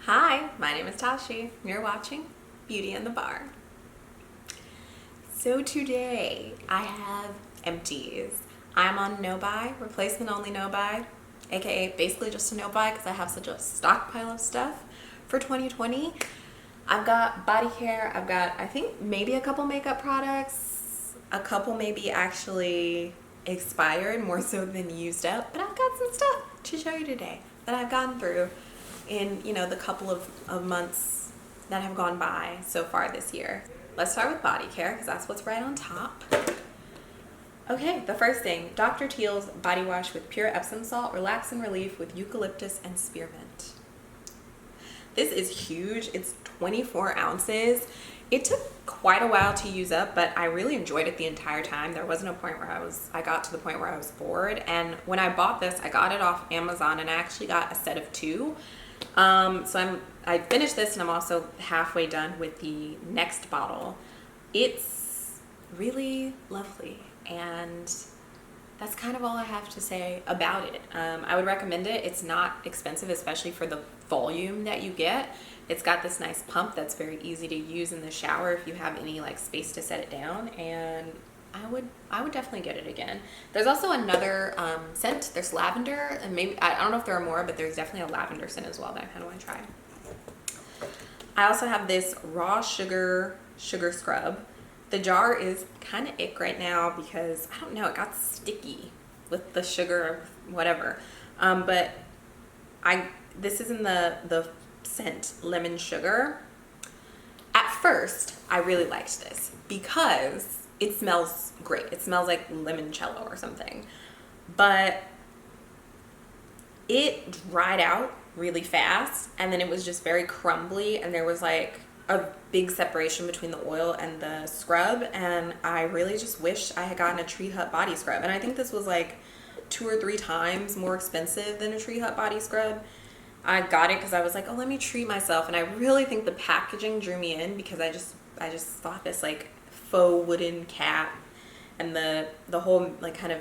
Hi, my name is Tashi. You're watching Beauty in the Bar. So today I have empties. I'm on no buy, replacement only no buy, aka basically just a no buy because I have such a stockpile of stuff for 2020. I've got body care, I've got I think maybe a couple makeup products, a couple maybe actually expired more so than used up, but I've got some stuff to show you today that I've gone through in the couple of months that have gone by so far this year. Let's start with body care because that's what's right on top. Okay, the first thing, Dr. Teal's body wash with pure Epsom salt, relax and relief with eucalyptus and spearmint. This is huge. It's 24 ounces. It took quite a while to use up, but I really enjoyed it the entire time. There wasn't a point where I got to the point where I was bored. And when I bought this, I got it off Amazon and I actually got a set of 2. I finished this and I'm also halfway done with the next bottle. It's really lovely and that's kind of all I have to say about it. I would recommend it. It's not expensive, especially for the volume that you get. It's got this nice pump that's very easy to use in the shower if you have any like space to set it down, and I would definitely get it again. There's also another scent. There's lavender, and maybe I don't know if there are more, but there's definitely a lavender scent as well that I kind of want to try. I also have this raw sugar scrub. The jar is kind of ick right now because I don't know, it got sticky with the sugar, whatever. But this is in the scent lemon sugar. At first, I really liked this because it smells great. It smells like limoncello or something. But it dried out really fast and then it was just very crumbly and there was like a big separation between the oil and the scrub, and I really just wish I had gotten a Tree Hut body scrub. And I think this was like 2 or 3 times more expensive than a Tree Hut body scrub. I got it because I was like, oh, let me treat myself. And I really think the packaging drew me in because I just thought this like faux wooden cap and the whole like kind of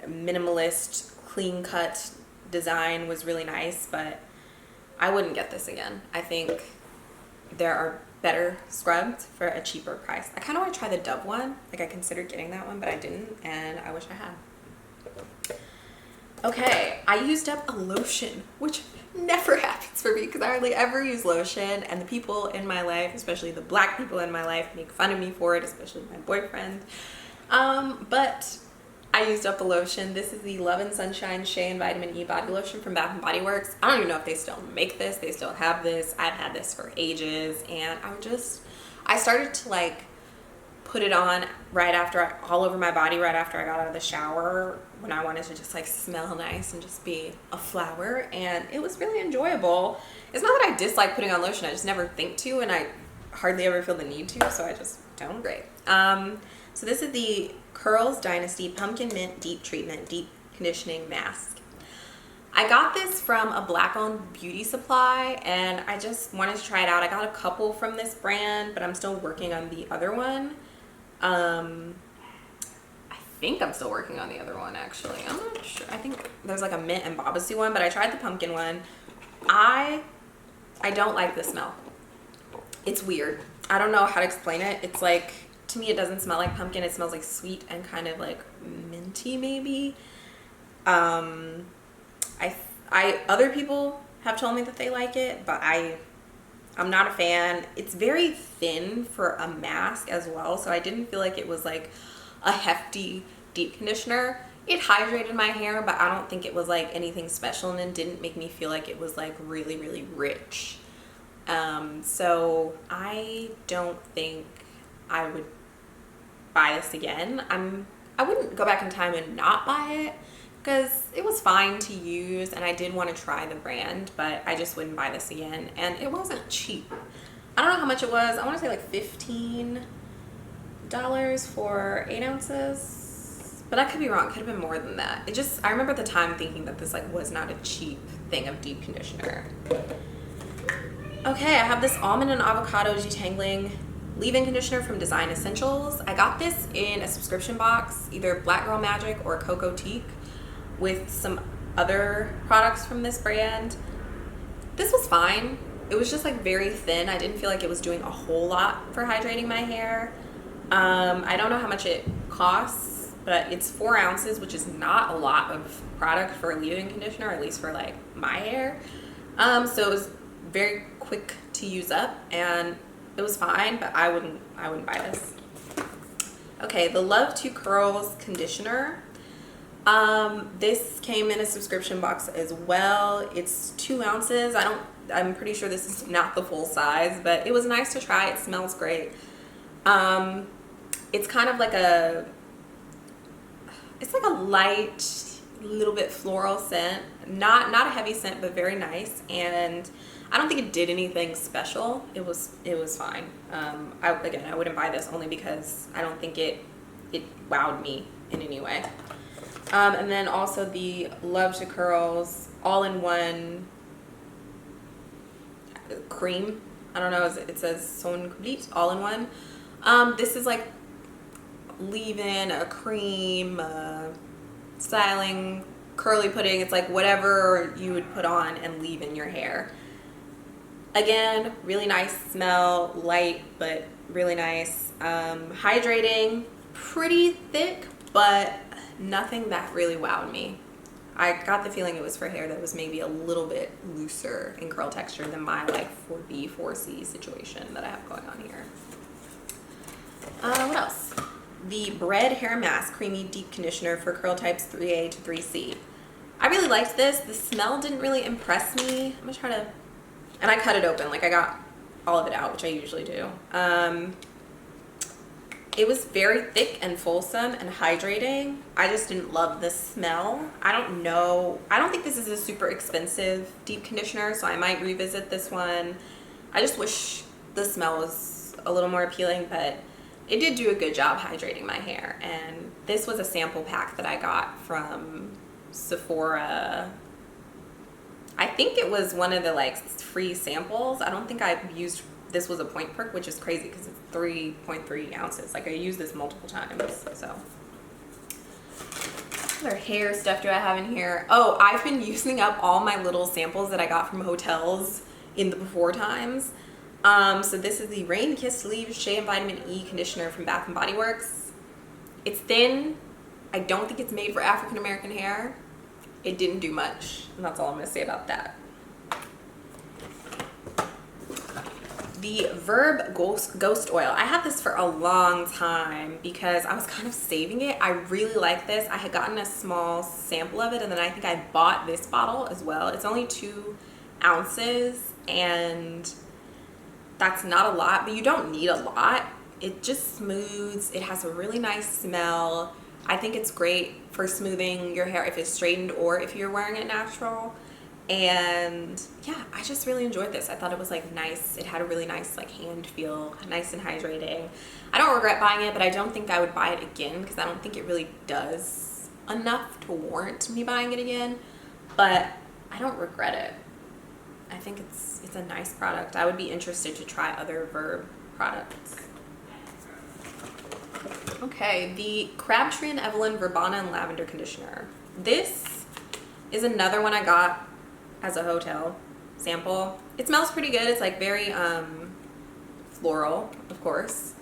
minimalist clean cut design was really nice, but I wouldn't get this again. I think there are better scrubs for a cheaper price. I kind of want to try the Dove one. Like I considered getting that one, but I didn't, and I wish I had. Okay, I used up a lotion, which never happens for me because I hardly ever use lotion, and the people in my life, especially the black people in my life, make fun of me for it, especially my boyfriend. But I used up a lotion. This is the Love and Sunshine Shea and Vitamin E Body Lotion from Bath & Body Works. I don't even know if they still make this. They still have this. I've had this for ages, and I started to like put it on all over my body right after I got out of the shower when I wanted to just like smell nice and just be a flower, and it was really enjoyable. It's not that I dislike putting on lotion, I just never think to, and I hardly ever feel the need to, so I just don't. Great. So this is the Dynasty Pumpkin Mint Deep Treatment Deep Conditioning Mask. I got this from a black-owned beauty supply and I just wanted to try it out. I got a couple from this brand, but I'm still working on the other one. I think I'm still working on the other one actually. I'm not sure. I think there's like a mint and babassu one, but I tried the pumpkin one. I don't like the smell. It's weird. I don't know how to explain it. It's like, to me it doesn't smell like pumpkin. It smells like sweet and kind of like minty maybe. Other people have told me that they like it, but I'm not a fan. It's very thin for a mask as well, so I didn't feel like it was like a hefty deep conditioner. It hydrated my hair, but I don't think it was like anything special, and it didn't make me feel like it was like really, really rich. So I don't think I would buy this again. I wouldn't go back in time and not buy it because it was fine to use and I did want to try the brand, but I just wouldn't buy this again, and it wasn't cheap. I don't know how much it was. I want to say like $15 for 8 ounces, but I could be wrong. It could have been more than that. I remember at the time thinking that this like was not a cheap thing of deep conditioner. Okay, I have this Almond and Avocado Detangling leave-in conditioner from Design Essentials. I got this in a subscription box, either Black Girl Magic or Cocoa Teak, with some other products from this brand. This was fine. It was just like very thin. I didn't feel like it was doing a whole lot for hydrating my hair. I don't know how much it costs, but it's 4 ounces, which is not a lot of product for a leave-in conditioner, at least for like my hair. So it was very quick to use up, and it was fine, but I wouldn't buy this. Okay, the Love to Curls conditioner. This came in a subscription box as well. It's 2 ounces. I'm pretty sure this is not the full size, but it was nice to try. It smells great. It's kind of like it's like a light, little bit floral scent. Not a heavy scent, but very nice. And I don't think it did anything special. It was fine. Again, I wouldn't buy this only because I don't think it wowed me in any way. And then also the Love to Curls all-in-one cream. I don't know, it says Son Complete all-in-one. This is like leave-in, a cream, styling, curly pudding. It's like whatever you would put on and leave in your hair. Again, really nice smell, light but really nice. Hydrating, pretty thick, but nothing that really wowed me. I got the feeling it was for hair that was maybe a little bit looser in curl texture than my like 4B, 4C situation that I have going on here. What else? The Bread Hair Mask Creamy Deep Conditioner for curl types 3A to 3C. I really liked this. The smell didn't really impress me. I'm gonna try to, and I cut it open, like I got all of it out, which I usually do. It was very thick and fulsome and hydrating. I just didn't love the smell. I don't know. I don't think this is a super expensive deep conditioner, so I might revisit this one. I just wish the smell was a little more appealing, but it did do a good job hydrating my hair. And this was a sample pack that I got from Sephora. I think it was one of the like free samples. I don't think I've used, this was a point perk, which is crazy because it's 3.3 ounces. Like I used this multiple times, so. What other hair stuff do I have in here? Oh, I've been using up all my little samples that I got from hotels in the before times. So this is the Rainkissed Leaves Shea and Vitamin E Conditioner from Bath & Body Works. It's thin. I don't think it's made for African American hair. It didn't do much, and that's all I'm gonna say about that. The Verb Ghost Oil. I had this for a long time because I was kind of saving it. I really like this. I had gotten a small sample of it, and then I think I bought this bottle as well. It's only 2 ounces, and that's not a lot, but you don't need a lot. It just smooths. It has a really nice smell. I think it's great for smoothing your hair if it's straightened or if you're wearing it natural. And yeah, I just really enjoyed this. I thought it was like nice. It had a really nice like hand feel, nice and hydrating. I don't regret buying it, but I don't think I would buy it again because I don't think it really does enough to warrant me buying it again. But I don't regret it. I think it's a nice product. I would be interested to try other Verb products. Okay, the Crabtree and Evelyn Verbana and Lavender Conditioner. This is another one I got as a hotel sample. It smells pretty good. It's like very floral, of course.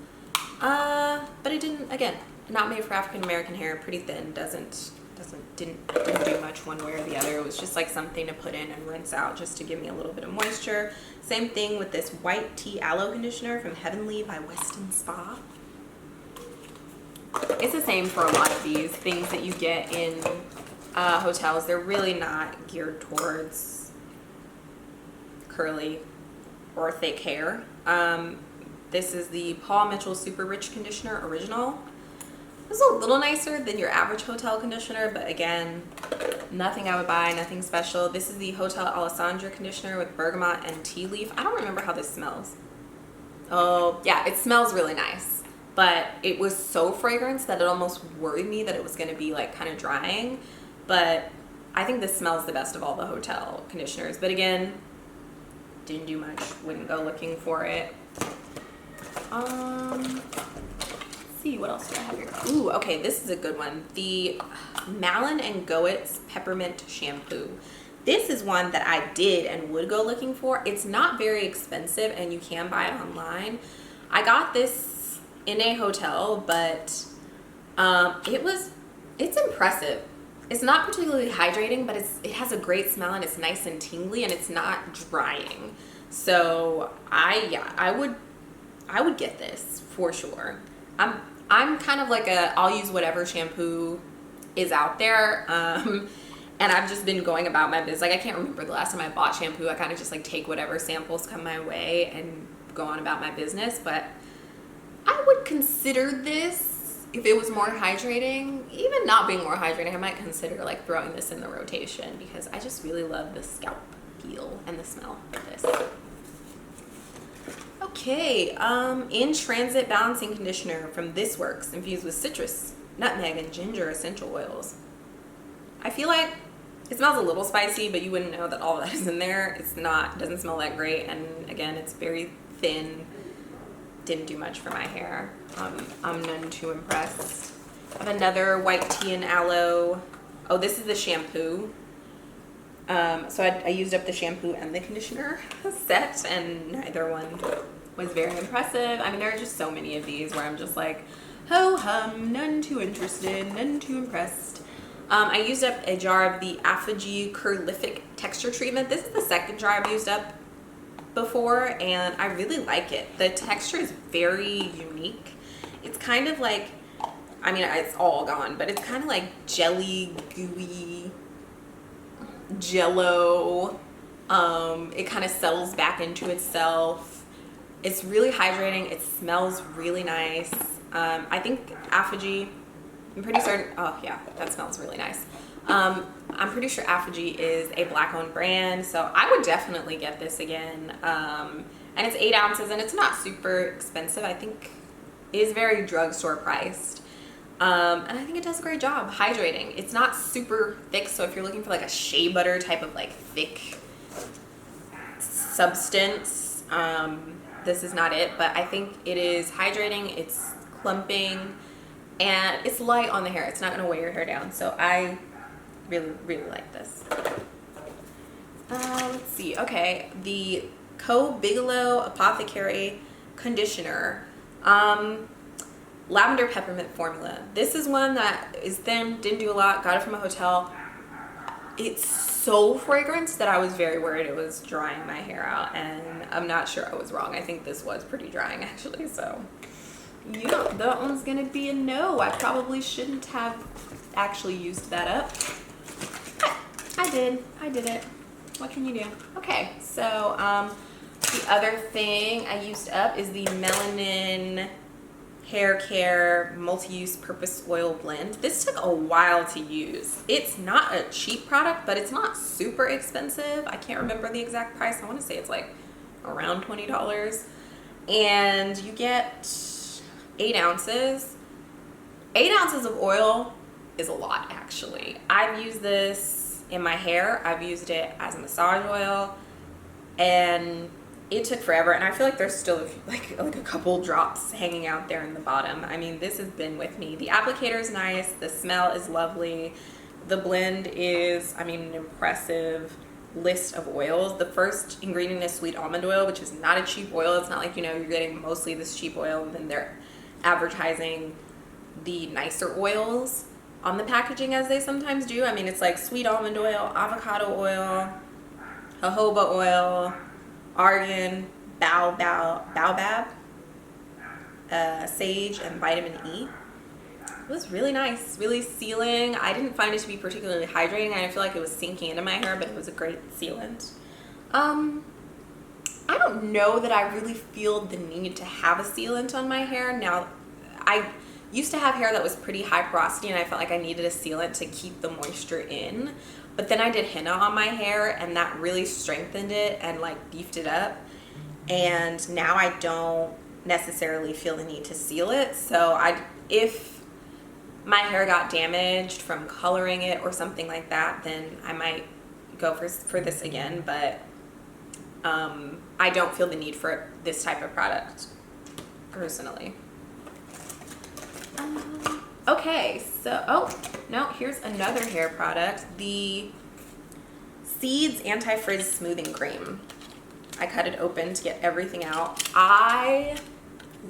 But it didn't, again, not made for African American hair, pretty thin, didn't do much one way or the other. It was just like something to put in and rinse out just to give me a little bit of moisture. Same thing with this White Tea Aloe Conditioner from Heavenly by Westin Spa. It's the same for a lot of these things that you get in hotels. They're really not geared towards curly or thick hair. This is the Paul Mitchell Super Rich Conditioner Original. This is a little nicer than your average hotel conditioner, but again, nothing I would buy, nothing special. This is the Hotel Alessandra conditioner with bergamot and tea leaf. I don't remember how this smells. Oh, yeah, it smells really nice, but it was so fragrant that it almost worried me that it was going to be like kind of drying. But I think this smells the best of all the hotel conditioners. But again, didn't do much, wouldn't go looking for it. Let's see, what else do I have here? Ooh, okay, this is a good one. The Malin and Goetz Peppermint Shampoo. This is one that I did and would go looking for. It's not very expensive and you can buy it online. I got this in a hotel, but it's impressive. It's not particularly hydrating, but it has a great smell and it's nice and tingly and it's not drying. So I would get this for sure. I'm kind of like I'll use whatever shampoo is out there. And I've just been going about my business. Like, I can't remember the last time I bought shampoo. I kind of just like take whatever samples come my way and go on about my business. But I would consider this if it was more hydrating. Even not being more hydrating, I might consider like throwing this in the rotation because I just really love the scalp feel and the smell of this. Okay, In Transit Balancing Conditioner from This Works, infused with citrus, nutmeg, and ginger essential oils. I feel like it smells a little spicy, but you wouldn't know that all that is in there. Doesn't smell that great, and again, it's very thin. Didn't do much for my hair. I'm none too impressed. I have another white tea and aloe. Oh, this is the shampoo. So I used up the shampoo and the conditioner set, and neither one was very impressive. I mean, there are just so many of these where I'm just like, ho hum, none too interested, none too impressed. I used up a jar of the Aphogee Curlific texture treatment. This is the second jar I've used up before, and I really like it. The texture is very unique. It's kind of like, I mean, it's all gone, but it's kind of like jelly, gooey, jello. It kind of settles back into itself. It's really hydrating. It smells really nice. I think Aphogee, I'm pretty certain, oh yeah, that smells really nice. I'm pretty sure Aphogee is a black-owned brand, so I would definitely get this again. And it's 8 ounces, and it's not super expensive. I think it is very drugstore priced. And I think it does a great job hydrating. It's not super thick, so if you're looking for like a shea butter type of like thick substance, this is not it. But I think it is hydrating, it's clumping, and it's light on the hair. It's not going to weigh your hair down. So I really, really like this. Let's see. Okay, the Bigelow Apothecary Conditioner. Lavender Peppermint formula. This is one that is thin, didn't do a lot, got it from a hotel. It's so fragrant that I was very worried it was drying my hair out, and I'm not sure I was wrong. I think this was pretty drying actually, so yeah, that one's gonna be a no. I probably shouldn't have actually used that up. I did it. What can you do? Okay, so the other thing I used up is the Melanin Hair Care Multi-Use Purpose Oil Blend. This took a while to use. It's not a cheap product, but it's not super expensive. I can't remember the exact price. I want to say it's like around $20. And you get 8 ounces. 8 ounces of oil is a lot, actually. I've used this in my hair. I've used it as a massage oil, and it took forever, and I feel like there's still like a couple drops hanging out there in the bottom. I mean, this has been with me. The applicator is nice. The smell is lovely. The blend is, I mean, an impressive list of oils. The first ingredient is sweet almond oil, which is not a cheap oil. It's not like, you know, you're getting mostly this cheap oil and then they're advertising the nicer oils on the packaging as they sometimes do. I mean, it's like sweet almond oil, avocado oil, jojoba oil, argan, baobab, sage, and vitamin E. It was really nice, really sealing. I didn't find it to be particularly hydrating. I didn't feel like it was sinking into my hair, but it was a great sealant. I don't know that I really feel the need to have a sealant on my hair. Now, I used to have hair that was pretty high porosity, and I felt like I needed a sealant to keep the moisture in. But then I did henna on my hair, and that really strengthened it and like beefed it up. And now I don't necessarily feel the need to seal it. So if my hair got damaged from coloring it or something like that, then I might go for this again. But I don't feel the need for this type of product personally. Okay, so, oh, no, here's another hair product. The Seeds Anti-Frizz Smoothing Cream. I cut it open to get everything out. I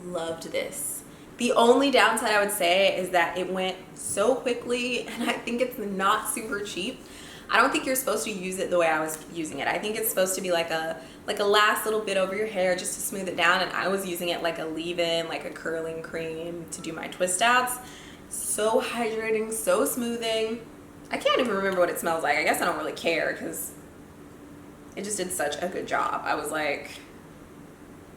loved this. The only downside I would say is that it went so quickly, and I think it's not super cheap. I don't think you're supposed to use it the way I was using it. I think it's supposed to be like a last little bit over your hair just to smooth it down, and I was using it like a leave-in, like a curling cream to do my twist outs. So hydrating, so smoothing. I can't even remember what it smells like. I guess I don't really care because it just did such a good job. I was like,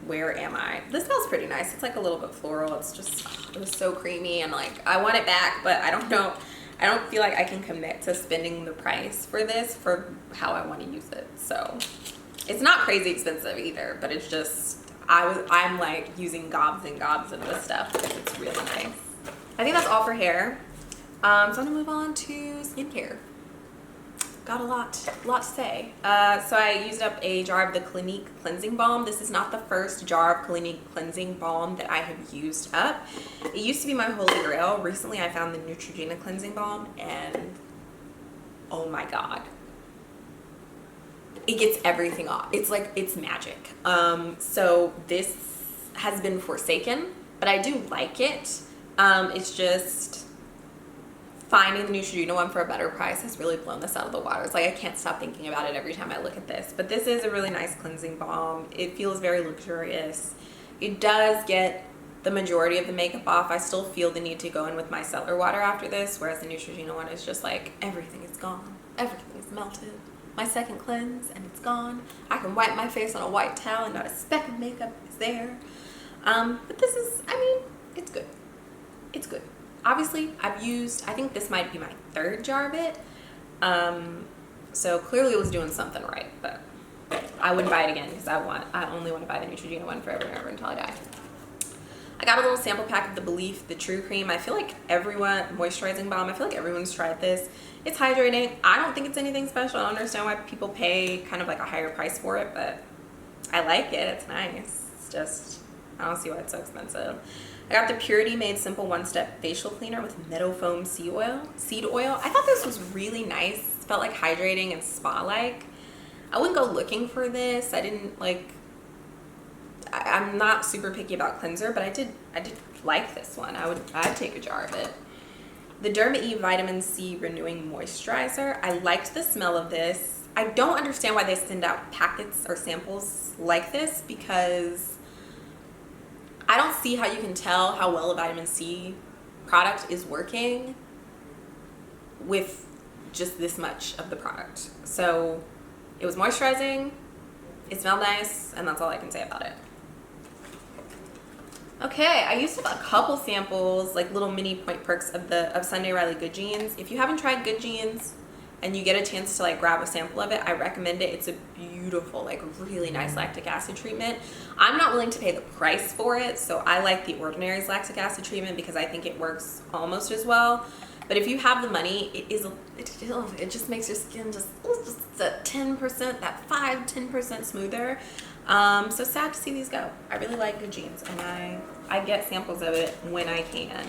where am I? This smells pretty nice. It's like a little bit floral. It's just, it was so creamy, and like I want it back, but I don't know. I don't feel like I can commit to spending the price for this for how I want to use it. So it's not crazy expensive either, but it's just, I'm like using gobs and gobs of this stuff because it's really nice. I think that's all for hair. So I'm gonna move on to skincare. Got a lot to say. So I used up a jar of the Clinique cleansing balm. This is not the first jar of Clinique cleansing balm that I have used up. It used to be my holy grail. Recently I found the Neutrogena cleansing balm, and oh my god, it gets everything off. It's like, it's magic. So this has been forsaken, but I do like it. It's just finding the Neutrogena one for a better price has really blown this out of the water. It's like I can't stop thinking about it every time I look at this. But this is a really nice cleansing balm. It feels very luxurious. It does get the majority of the makeup off. I still feel the need to go in with my micellar water after this, whereas the Neutrogena one is just like everything is gone. Everything is melted. My second cleanse and it's gone. I can wipe my face on a white towel and not a speck of makeup is there. But this is, I mean, it's good. It's good. Obviously, I think this might be my third jar of it. So clearly it was doing something right, but I wouldn't buy it again because I only want to buy the Neutrogena one forever and ever until I die. I got a little sample pack of the Belief, the True Cream. I feel like moisturizing balm, I feel like everyone's tried this. It's hydrating. I don't think it's anything special. I don't understand why people pay kind of like a higher price for it, but I like it. It's nice. It's just, I don't see why it's so expensive. I got the Purity Made Simple One-Step Facial Cleaner with Meadow Foam Seed Oil. I thought this was really nice. It felt like hydrating and spa-like. I wouldn't go looking for this. I didn't like, I'm not super picky about cleanser, but I did like this one. I'd take a jar of it. The Derma E Vitamin C Renewing Moisturizer. I liked the smell of this. I don't understand why they send out packets or samples like this, because I don't see how you can tell how well a vitamin C product is working with just this much of the product. So it was moisturizing, it smelled nice, and that's all I can say about it. Okay, I used up a couple samples, like little mini point perks of Sunday Riley Good Genes. If you haven't tried Good Genes and you get a chance to like grab a sample of it, I recommend it. It's a beautiful, like really nice lactic acid treatment. I'm not willing to pay the price for it, so I like the Ordinary's lactic acid treatment because I think it works almost as well. But if you have the money, it just makes your skin just that 10%, that 5-10% smoother. So sad to see these go. I really like Good Genes, and I get samples of it when I can.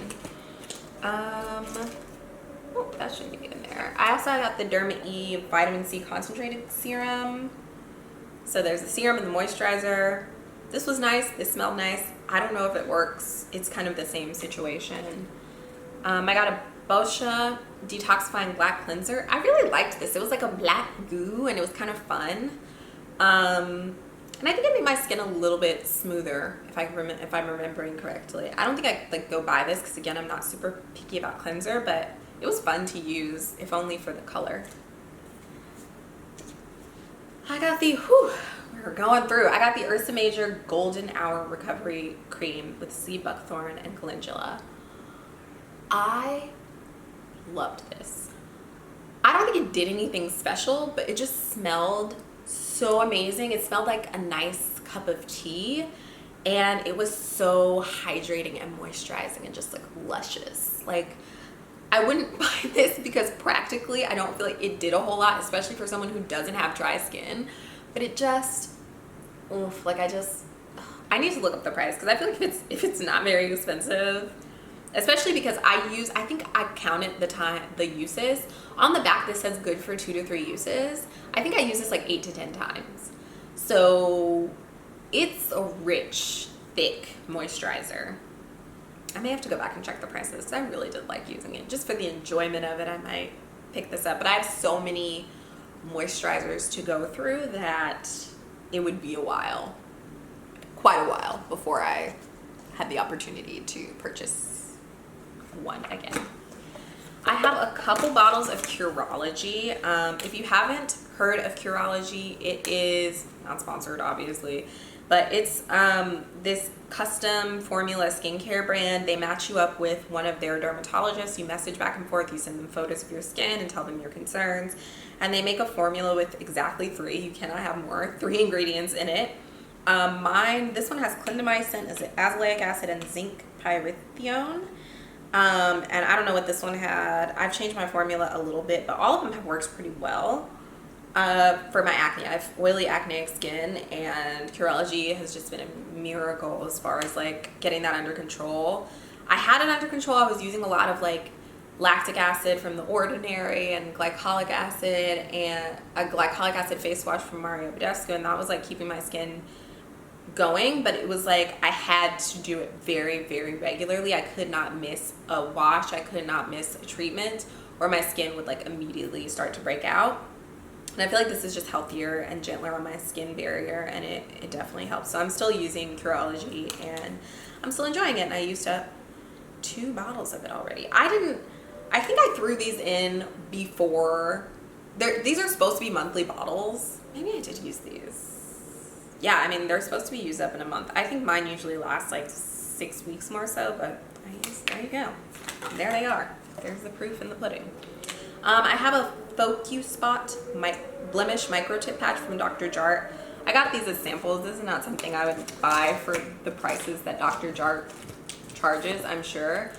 Oh, that shouldn't be in there. I also got the Derma E Vitamin C Concentrated Serum. So there's the serum and the moisturizer. This was nice. This smelled nice. I don't know if it works. It's kind of the same situation. I got a Boscia Detoxifying Black Cleanser. I really liked this. It was like a black goo, and it was kind of fun. And I think it made my skin a little bit smoother, if I'm remembering correctly. I don't think I'd like go buy this because, again, I'm not super picky about cleanser, but it was fun to use, if only for the color. I got we're going through. I got the Ursa Major Golden Hour Recovery Cream with sea buckthorn and calendula. I loved this. I don't think it did anything special, but it just smelled so amazing. It smelled like a nice cup of tea, and it was so hydrating and moisturizing and just like luscious. Like, I wouldn't buy this because practically I don't feel like it did a whole lot, especially for someone who doesn't have dry skin. But it just, oof, like I need to look up the price because I feel like if it's not very expensive, especially because I think I counted the uses. On the back, this says good for 2 to 3 uses. I think I use this like 8 to 10 times. So it's a rich, thick moisturizer. I may have to go back and check the prices because I really did like using it. Just for the enjoyment of it, I might pick this up. But I have so many moisturizers to go through that it would be quite a while before I had the opportunity to purchase one again. I have a couple bottles of Curology. If you haven't heard of Curology, it is not sponsored, obviously, but it's this custom formula skincare brand. They match you up with one of their dermatologists. You message back and forth. You send them photos of your skin and tell them your concerns. And they make a formula with exactly 3. You cannot have more. 3 ingredients in it. This one has clindamycin, azelaic acid, and zinc pyrithione. And I don't know what this one had. I've changed my formula a little bit, but all of them have worked pretty well. For my acne, I have oily acneic skin, and Curology has just been a miracle as far as like getting that under control. I had it under control. I was using a lot of like lactic acid from The Ordinary and glycolic acid, and a glycolic acid face wash from Mario Badescu, and that was like keeping my skin going. But it was like I had to do it very, very regularly. I could not miss a wash. I could not miss a treatment, or my skin would like immediately start to break out. And I feel like this is just healthier and gentler on my skin barrier, and it definitely helps. So I'm still using Curology, and I'm still enjoying it. And I used up 2 bottles of it already. I think I threw these in before. These are supposed to be monthly bottles. Maybe I did use these. Yeah, I mean, they're supposed to be used up in a month. I think mine usually lasts like 6 weeks more so, but there you go. There they are. There's the proof in the pudding. I have a Focus Spot Blemish Micro Tip Patch from Dr. Jart. I got these as samples. This is not something I would buy for the prices that Dr. Jart charges, I'm sure.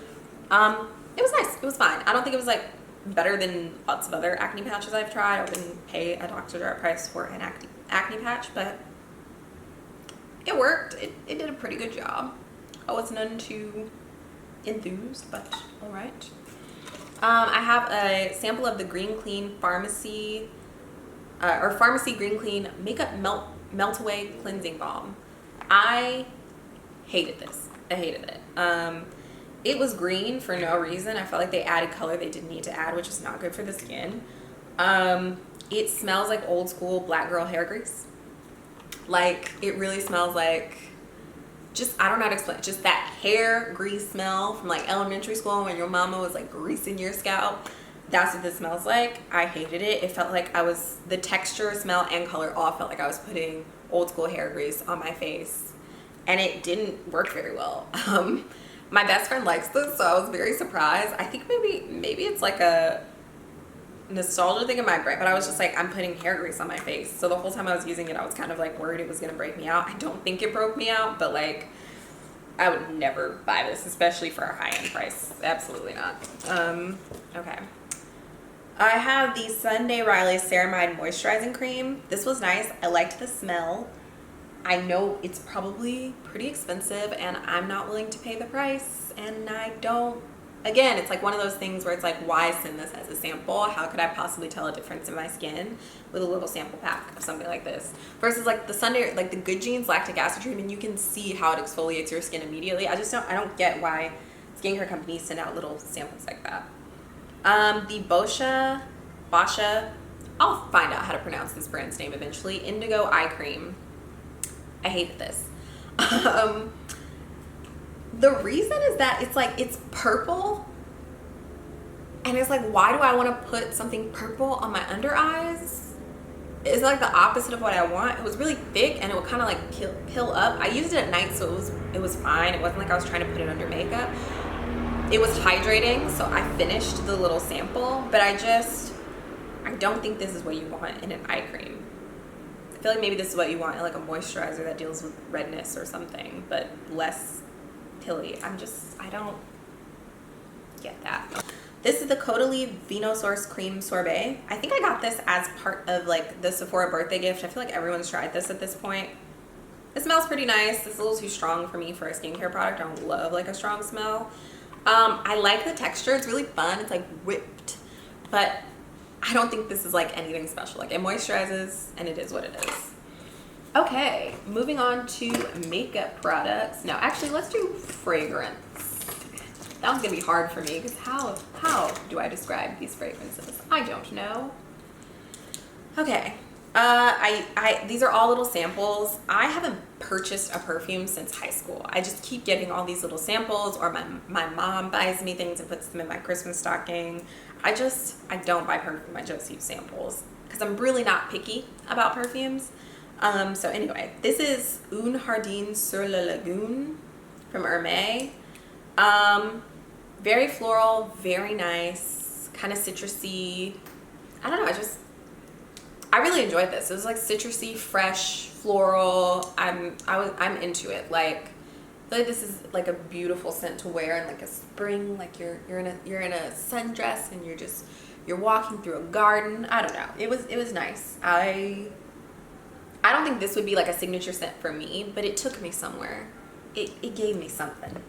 It was nice. It was fine. I don't think it was like better than lots of other acne patches I've tried. I wouldn't pay a Dr. Jart price for an acne patch, but it worked. It did a pretty good job. I was none too enthused, but all right. I have a sample of the Green Clean Pharmacy Green Clean Makeup Melt Away Cleansing Balm. I hated this. I hated it. It was green for no reason. I felt like they added color they didn't need to add, which is not good for the skin. It smells like old school black girl hair grease. Like, it really smells like, I don't know how to explain it. Just that hair grease smell from like elementary school when your mama was like greasing your scalp. That's what this smells like. I hated it. It felt like the texture, smell, and color all felt like I was putting old school hair grease on my face. And it didn't work very well. My best friend likes this, so I was very surprised. I think maybe it's like a nostalgia thing in my brain, but I was just like, I'm putting hair grease on my face. So the whole time I was using it, I was kind of like worried it was gonna break me out. I don't think it broke me out, but like, I would never buy this, especially for a high-end price. Absolutely not. Okay. I have the Sunday Riley Ceramide Moisturizing Cream. This was nice. I liked the smell. I know it's probably pretty expensive, and I'm not willing to pay the price, and I don't. Again, it's like one of those things where it's like, why send this as a sample? How could I possibly tell a difference in my skin with a little sample pack of something like this? Versus like the Sunday, like the Good Genes Lactic Acid Treatment, you can see how it exfoliates your skin immediately. I don't get why skincare companies send out little samples like that. The Boscia, I'll find out how to pronounce this brand's name eventually, Indigo Eye Cream. I hated this. The reason is that it's purple, and it's like, why do I want to put something purple on my under eyes? It's like the opposite of what I want. It was really thick, and it would kind of like pill up. I used it at night, so it was fine. It wasn't like I was trying to put it under makeup. It was hydrating, so I finished the little sample, but I don't think this is what you want in an eye cream. I feel like maybe this is what you want in like a moisturizer that deals with redness or something, but less pilly. I don't get that. This is the Caudalie Venosource Cream Sorbet. I think I got this as part of like the Sephora birthday gift. I feel like everyone's tried this at this point. It smells pretty nice. It's a little too strong for me for a skincare product. I don't love like a strong smell. I like the texture. It's really fun. It's like whipped, but I don't think this is like anything special. Like, it moisturizes and it is what it is. Okay, moving on to makeup products. No, actually, let's do fragrance. That one's gonna be hard for me because how do I describe these fragrances? I don't know. Okay, these are all little samples. I haven't purchased a perfume since high school. I just keep getting all these little samples, or my mom buys me things and puts them in my Christmas stocking. I don't buy perfume, I just use samples because I'm really not picky about perfumes. So anyway, this is Un Jardin sur la Lagune from Hermès. Very floral, very nice, kind of citrusy. I don't know, I really enjoyed this. It was like citrusy, fresh, floral. I'm into it. Like, I feel like this is like a beautiful scent to wear in like a spring. Like you're in a sundress and you're walking through a garden. I don't know. It was nice. I don't think this would be like a signature scent for me, but it took me somewhere. It gave me something.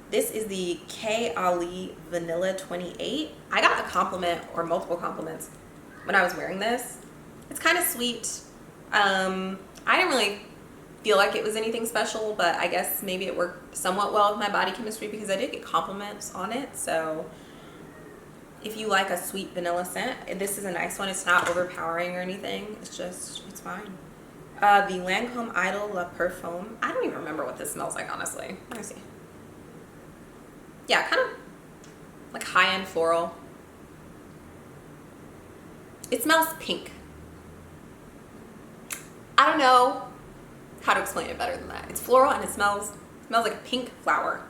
This is the K. Ali Vanilla 28. I got a compliment or multiple compliments when I was wearing this. It's kind of sweet. I didn't really feel like it was anything special, but I guess maybe it worked somewhat well with my body chemistry because I did get compliments on it. So if you like a sweet vanilla scent, this is a nice one. It's not overpowering or anything. It's fine. The Lancome Idol La Parfum. I don't even remember what this smells like, honestly. Let me see. Yeah, kind of like high-end floral. It smells pink. I don't know how to explain it better than that. It's floral and it smells like a pink flower.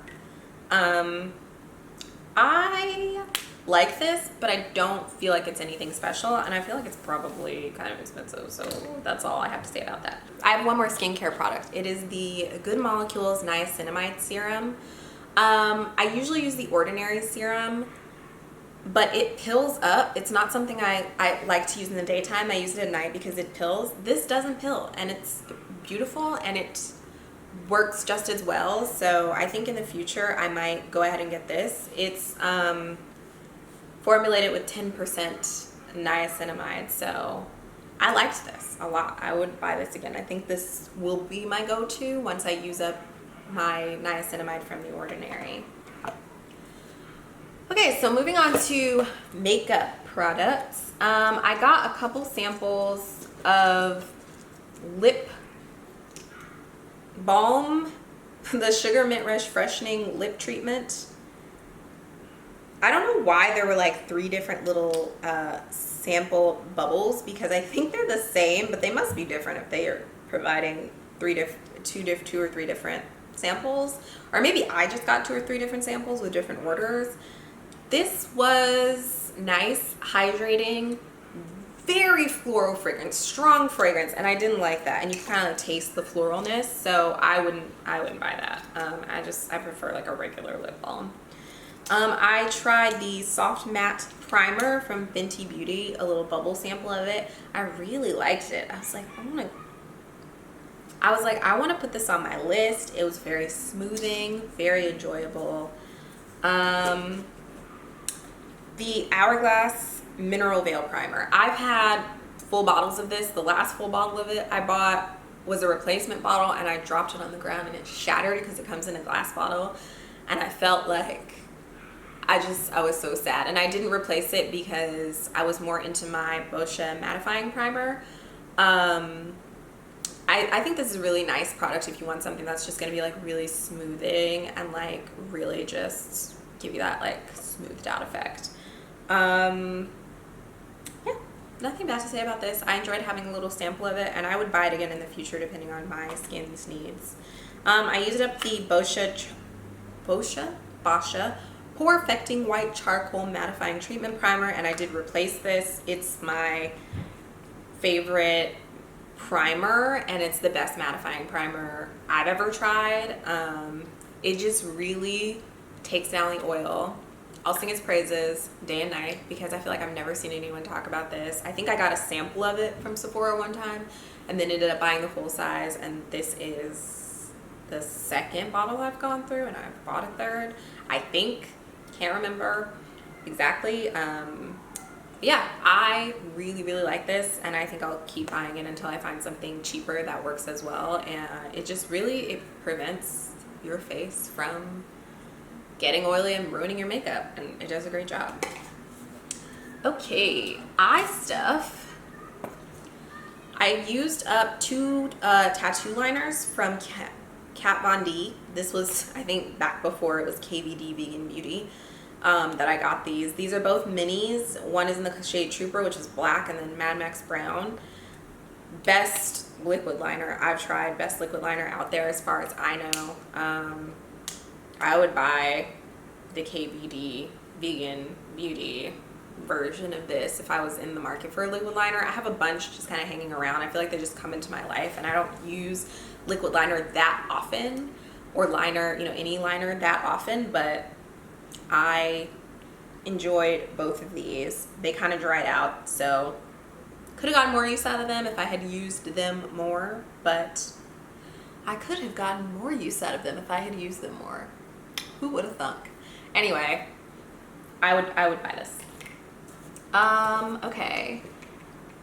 I like this, but I don't feel like it's anything special, and I feel like it's probably kind of expensive, so that's all I have to say about that. I have one more skincare product. It is the Good Molecules Niacinamide Serum. I usually use the Ordinary Serum, but it pills up. It's not something I like to use in the daytime. I use it at night because it pills. This doesn't pill, and it's beautiful, and it works just as well. So I think in the future I might go ahead and get this. It's formulated with 10% niacinamide, so I liked this a lot. I would buy this again. I think this will be my go-to once I use up my niacinamide from The Ordinary. Okay, so moving on to makeup products. I got a couple samples of lip balm, the Sugar Mint Rush Freshening Lip Treatment. I don't know why there were like 3 different little sample bubbles, because I think they're the same, but they must be different if they are providing 2 or 3 different samples. Or maybe I just got 2 or 3 different samples with different orders. This was nice, hydrating, very floral fragrance, strong fragrance, and I didn't like that. And you kind of taste the floralness, so I wouldn't buy that. I prefer like a regular lip balm. I tried the Soft Matte Primer from Fenty Beauty, a little bubble sample of it. I really liked it. I was like, I want to put this on my list. It was very smoothing, very enjoyable. The Hourglass Mineral Veil Primer. I've had full bottles of this. The last full bottle of it I bought was a replacement bottle, and I dropped it on the ground and it shattered because it comes in a glass bottle, and I felt like I was so sad. And I didn't replace it because I was more into my Boscia mattifying primer. I think this is a really nice product if you want something that's just going to be like really smoothing and like really just give you that like smoothed out effect. Yeah, nothing bad to say about this. I enjoyed having a little sample of it, and I would buy it again in the future depending on my skin's needs. I used up the Boscia Pore Affecting White Charcoal Mattifying Treatment Primer, and I did replace this. It's my favorite primer, and it's the best mattifying primer I've ever tried. It just really takes down the oil. I'll sing its praises day and night because I feel like I've never seen anyone talk about this. I think I got a sample of it from Sephora one time and then ended up buying the full size, and this is the second bottle I've gone through, and I've bought a third, I think. Can't remember exactly. Yeah, I really, really like this, and I think I'll keep buying it until I find something cheaper that works as well. And it just really, it prevents your face from getting oily and ruining your makeup, and it does a great job. Okay, eye stuff. I used up 2 tattoo liners from Kat Von D. This was, I think, back before it was KVD Vegan Beauty that I got these. These are both minis. One is in the shade Trooper, which is black, and then Mad Max Brown. Best liquid liner I've tried. Best liquid liner out there as far as I know. I would buy the KVD Vegan Beauty version of this if I was in the market for a liquid liner. I have a bunch just kind of hanging around. I feel like they just come into my life, and I don't use liquid liner that often, or liner, you know, any liner that often, but I enjoyed both of these. They kind of dried out, so could have gotten more use out of them if I had used them more, but I could have gotten more use out of them if I had used them more. Who would have thunk? Anyway, I would buy this. Okay.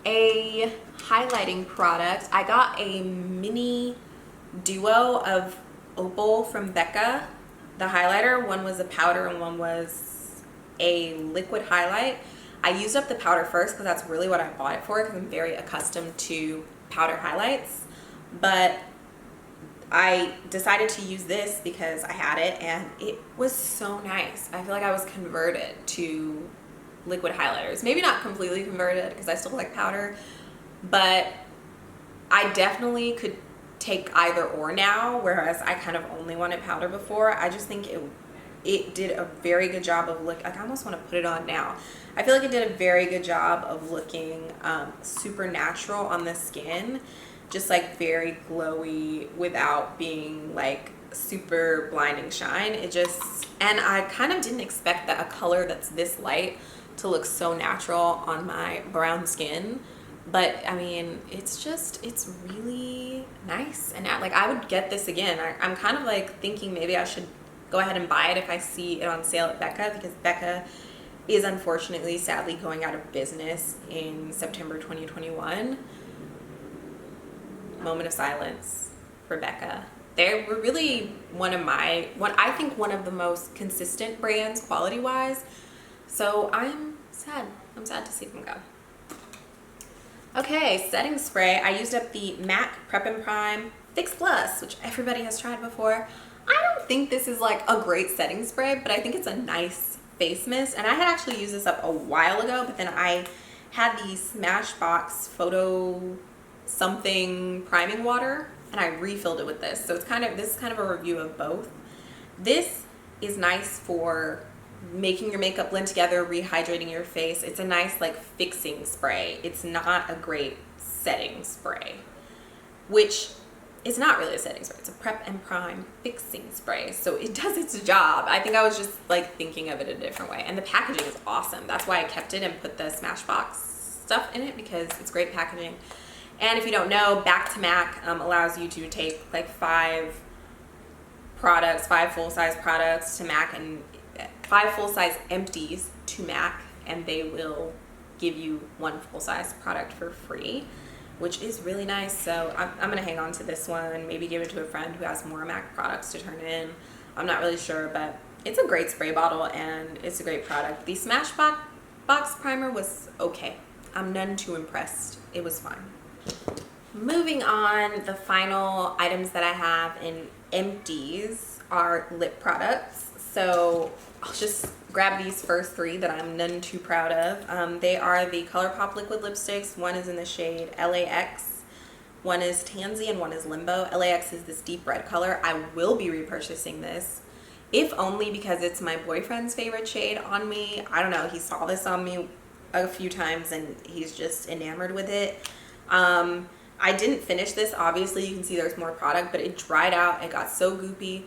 A highlighting product. I got a mini duo of Opal from Becca, the highlighter. One was a powder and one was a liquid highlight. I used up the powder first because that's really what I bought it for, because I'm very accustomed to powder highlights. But I decided to use this because I had it and it was so nice. I feel like I was converted to liquid highlighters. Maybe not completely converted because I still like powder, but I definitely could take either or now, whereas I kind of only wanted powder before. I just think it did a very good job of look. I almost want to put it on now. I feel like it did a very good job of looking super natural on the skin, just like very glowy without being like super blinding shine. It just, and I kind of didn't expect that a color that's this light to look so natural on my brown skin. But I mean, it's really nice. And like, I would get this again. I'm kind of like thinking maybe I should go ahead and buy it if I see it on sale at Becca, because Becca is unfortunately, sadly, going out of business in September 2021. Moment of silence for Becca. They were really I think one of the most consistent brands quality wise. So I'm sad to see them go. Okay, setting spray. I used up the MAC Prep and Prime Fix Plus, which everybody has tried before. I don't think this is like a great setting spray, but I think it's a nice face mist. And I had actually used this up a while ago, but then I had the Smashbox Photo something priming water, and I refilled it with this. So this is kind of a review of both. This is nice for making your makeup blend together, rehydrating your face. It's a nice like fixing spray. It's not a great setting spray, which is not really a setting spray. It's a prep and prime fixing spray. So it does its job. I think I was just like thinking of it a different way. And the packaging is awesome. That's why I kept it and put the Smashbox stuff in it, because it's great packaging. And if you don't know, Back to MAC allows you to take like 5 full-size products to MAC, and 5 full-size empties to MAC, and they will give you 1 full-size product for free, which is really nice. So I'm gonna hang on to this one, maybe give it to a friend who has more MAC products to turn in. I'm not really sure, but it's a great spray bottle and it's a great product. The Smashbox primer was okay. I'm none too impressed. It was fine. Moving on, the final items that I have in empties are lip products. So I'll just grab these first 3 that I'm none too proud of. They are the Colourpop liquid lipsticks. One is in the shade LAX, one is Tansy, and one is Limbo. LAX is this deep red color. I will be repurchasing this, if only because it's my boyfriend's favorite shade on me. I don't know, he saw this on me a few times and he's just enamored with it. I didn't finish this. Obviously, you can see there's more product, but it dried out. It got so goopy.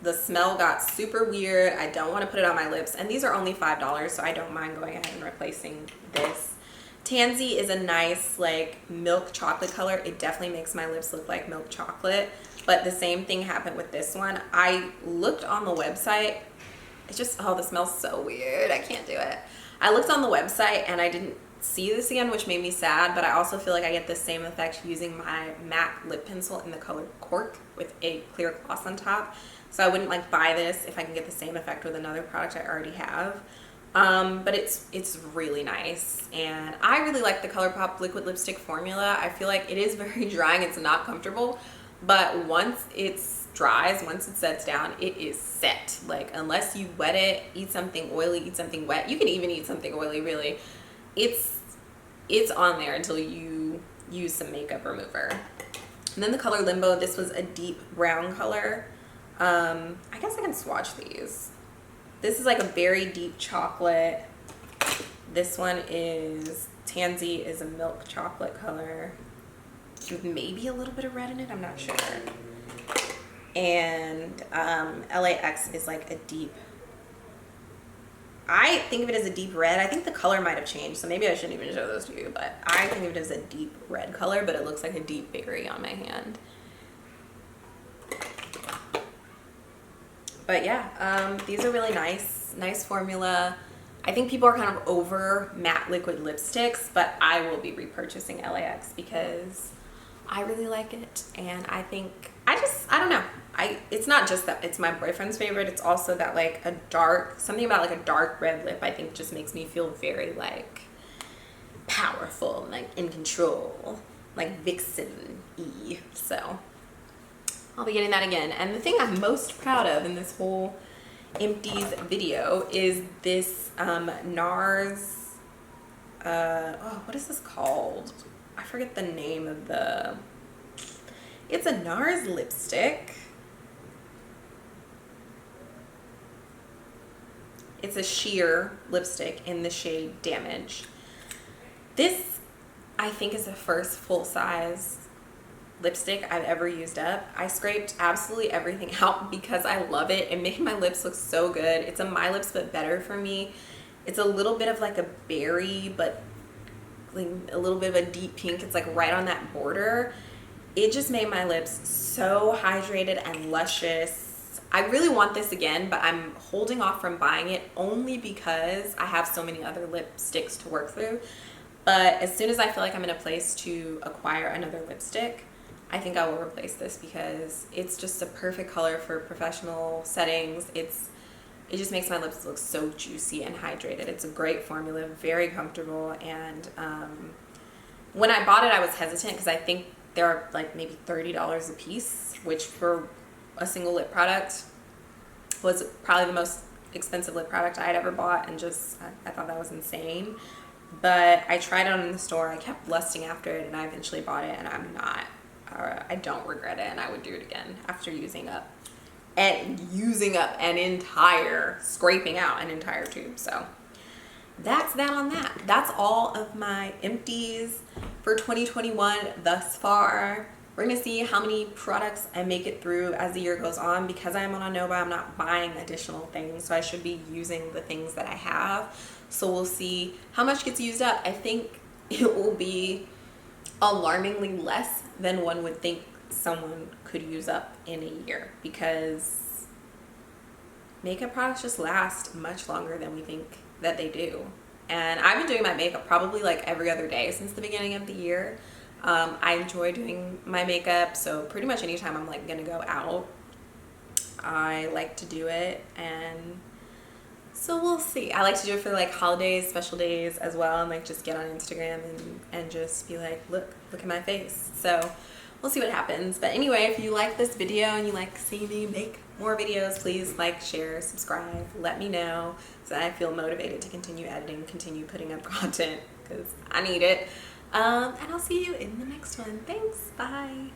The smell got super weird. I don't want to put it on my lips. And these are only $5, so I don't mind going ahead and replacing this. Tansy is a nice like milk chocolate color. It definitely makes my lips look like milk chocolate, but the same thing happened with this one. I looked on the website. It's just, oh, the smells so weird. I can't do it. I looked on the website and I didn't see this again, which made me sad, but I also feel like I get the same effect using my MAC lip pencil in the color Cork with a clear gloss on top. So I wouldn't like buy this if I can get the same effect with another product I already have. But it's really nice, and I really like the Colourpop liquid lipstick formula. I feel like it is very dry and it's not comfortable, but once it's dries, once it sets down, it is set. Like, unless you wet it, eat something oily, eat something wet. You can even eat something oily, really. It's on there until you use some makeup remover. And then the color Limbo, this was a deep brown color. I guess I can swatch these. This is like a very deep chocolate. This one is, Tansy is a milk chocolate color with maybe a little bit of red in it, I'm not sure. And LAX is like a deep, I think of it as a deep red. I think the color might have changed, so maybe I shouldn't even show those to you, but I think of it as a deep red color, but it looks like a deep berry on my hand. But yeah, these are really nice formula. I think people are kind of over matte liquid lipsticks, but I will be repurchasing LAX because I really like it, and I think, I don't know. It's not just that it's my boyfriend's favorite, it's also that like something about like a dark red lip I think just makes me feel very like powerful, like in control, like Vixen-y. So I'll be getting that again. And the thing I'm most proud of in this whole Empties video is this Nars, what is this called? I forget the name of it's a Nars lipstick. It's a sheer lipstick in the shade Damage. This, I think, is the first full-size lipstick I've ever used up. I scraped absolutely everything out because I love it. It made my lips look so good. It's a My Lips But Better for me. It's a little bit of like a berry, but like a little bit of a deep pink. It's like right on that border. It just made my lips so hydrated and luscious. I really want this again, but I'm holding off from buying it only because I have so many other lipsticks to work through. But as soon as I feel like I'm in a place to acquire another lipstick, I think I will replace this because it's just a perfect color for professional settings. It just makes my lips look so juicy and hydrated. It's a great formula, very comfortable, and when I bought it I was hesitant because I think they're like maybe $30 a piece, which for a single lip product was probably the most expensive lip product I had ever bought, and just I thought that was insane. But I tried it on in the store, I kept lusting after it, and I eventually bought it, and I don't regret it, and I would do it again after scraping out an entire tube. So that's that on that. That's all of my empties for 2021 thus far. We're gonna see how many products I make it through as the year goes on. Because I'm on a no-buy, I'm not buying additional things, so I should be using the things that I have. So we'll see how much gets used up. I think it will be alarmingly less than one would think someone could use up in a year, because makeup products just last much longer than we think that they do. And I've been doing my makeup probably like every other day since the beginning of the year. I enjoy doing my makeup, so pretty much anytime I'm like gonna go out, I like to do it. And so we'll see. I like to do it for like holidays, special days as well, and like just get on Instagram and just be like, look at my face. So we'll see what happens. But anyway, if you like this video and you like seeing me make more videos, please like, share, subscribe, let me know so that I feel motivated to continue editing, continue putting up content, because I need it. And I'll see you in the next one. Thanks. Bye.